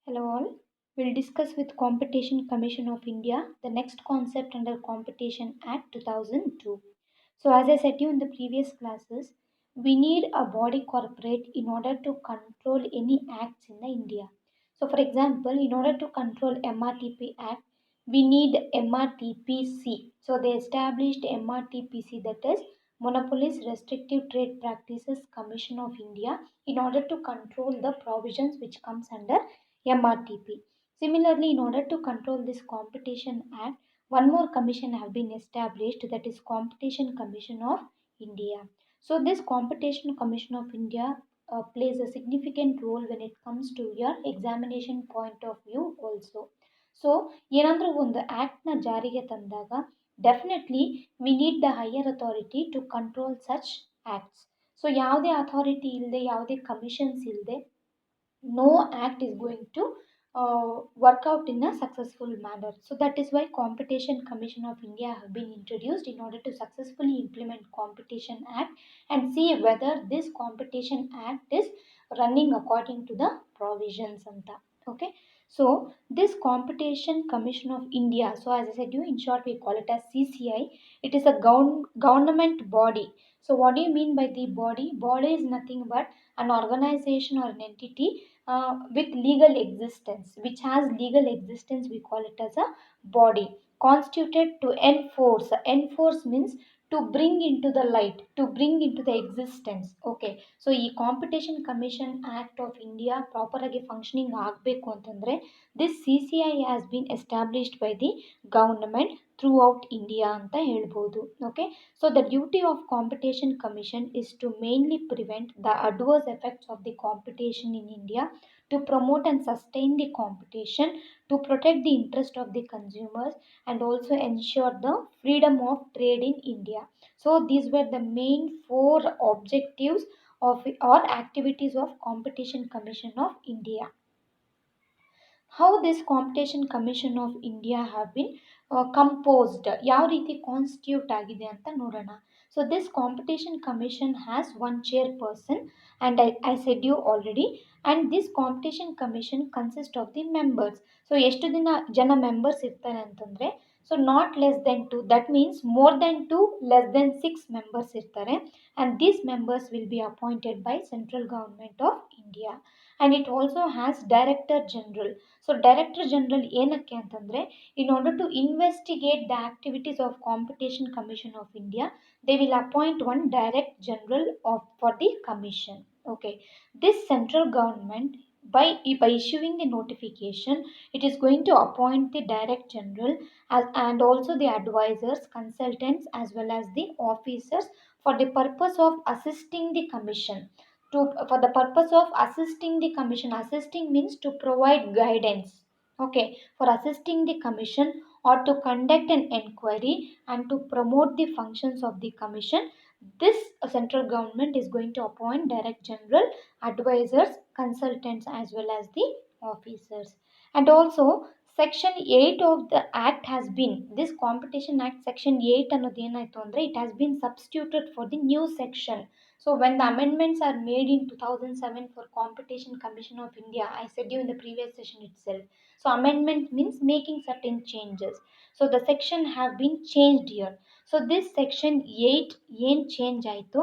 Hello all. We'll discuss with Competition Commission of India the next concept under Competition Act 2002. So as I said to you in the previous classes, we need a body corporate in order to control any acts in the India. So for example, in order to control MRTP Act, we need MRTPC. So they established MRTPC, that is Monopolies Restrictive Trade Practices Commission of India, in order to control the provisions which comes under MRTP. Similarly, in order to control this Competition Act, one more commission have been established, that is Competition Commission of India. So this Competition Commission of India plays a significant role when it comes to your examination point of view also. So ಏನಾದರೂ ಒಂದು ಆ್ಯಕ್ಟ್ನ ಜಾರಿಗೆ ತಂದಾಗ definitely we need the higher authority to control such acts. So ಯಾವುದೇ authority ಇಲ್ಲದೆ, ಯಾವುದೇ commissions ಇಲ್ಲದೆ, no act is going to work out in a successful manner. So that is why Competition Commission of India have been introduced in order to successfully implement Competition Act and see whether this Competition Act is running according to the provisions anta. Okay, so this Competition Commission of India, so as I said you, in short we call it as CCI. It is a government body. So what do you mean by the body? Body is nothing but an organization or an entity with legal existence, which has legal existence. We call it as a body constituted to enforce. Enforce means to bring into the light, to bring into the existence. Okay, so ಈ competition commission act of India proper ಆಗಿ functioning ಆಗಬೇಕು ಅಂತಂದ್ರೆ this CCI has been established by the government through out India ಅಂತ ಹೇಳ್ಬೋದು. Okay, so the duty of Competition Commission is to mainly prevent the adverse effects of the competition in India, to promote and sustain the competition, to protect the interest of the consumers, and also ensure the freedom of trade in India. So these were the main four objectives of or activities of Competition Commission of India. How this Competition Commission of India have been composed, ಯಾವ ರೀತಿ constitute ಆಗಿದೆ ಅಂತ ನೋಡೋಣ. So this competition commission has one chairperson and I said you already. And this competition commission consist of the members. So ಎಷ್ಟು ಜನ members ಇರ್ತಾರೆ ಅಂತಂದರೆ, so not less than 2, that means more than 2, less than 6 members ಇರ್ತಾರೆ. And these members will be appointed by central government of India. And it also has director general. So director general ಏನಕ್ಕೆ ಅಂತಂದರೆ, in order to investigate the activities of Competition Commission of India, they will appoint one direct general for the commission. Okay, this central government by issuing the notification, it is going to appoint the direct general and also the advisors, consultants, as well as the officers for the purpose of assisting the commission. For the purpose of assisting the commission, assisting means to provide guidance. Okay, for assisting the commission or to conduct an inquiry and to promote the functions of the commission, this central government is going to appoint direct general, advisors, consultants, as well as the officers. And also section 8 of the act has been, this Competition Act section 8 ಅನ್ನೋದು ಏನಾಯಿತು ಅಂದರೆ, it has been substituted for the new section. So when the amendments are made in 2007 for Competition Commission of India, I said you in the previous session itself. So amendment means making certain changes. So the section have been changed here. So this section 8 ಏನು change ಆಯಿತು,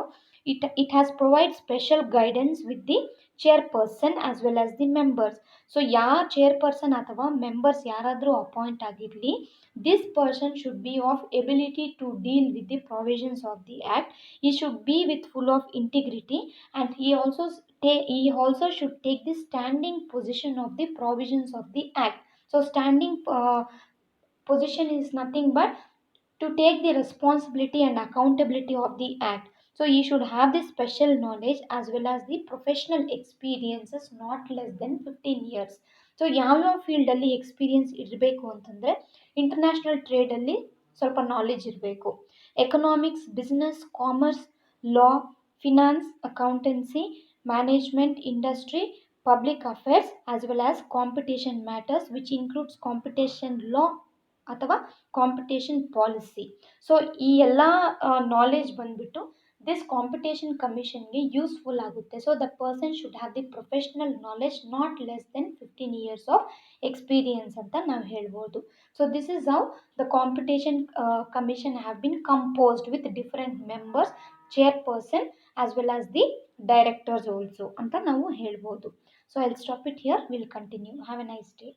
it has provide special guidance with the chairperson as well as the members. So ಯಾರು chairperson ಅಥವಾ members ಯಾರಾದರೂ appoint ಆಗಿರಲಿ, this person should be of ability to deal with the provisions of the act. He should be with full of integrity, and he also should take the standing position of the provisions of the act. So standing position is nothing but to take the responsibility and accountability of the act. So he should have the special knowledge as well as the professional experiences not less than 15 years. So ಯಾವ್ಯಾವ ಫೀಲ್ಡಲ್ಲಿ experience ಇರಬೇಕು ಅಂತಂದರೆ, international ಟ್ರೇಡಲ್ಲಿ ಸ್ವಲ್ಪ knowledge ಇರಬೇಕು, economics, business, commerce, law, finance, accountancy, management, industry, public affairs, as well as competition matters which includes competition law ಅಥವಾ competition policy. So ಈ ಎಲ್ಲ knowledge ಬಂದ್ಬಿಟ್ಟು ದಿಸ್ ಕಾಂಪಿಟೇಷನ್ ಕಮಿಷನ್ಗೆ ಯೂಸ್ಫುಲ್ ಆಗುತ್ತೆ. So the person should have the professional knowledge not less than 15 years of experience ಅಂತ ನಾವು ಹೇಳ್ಬೋದು. So this is how the competition commission have been composed with different members, chairperson as well as the directors also ಅಂತ ನಾವು ಹೇಳ್ಬೋದು. So I will stop it here, will continue. Have A nice day.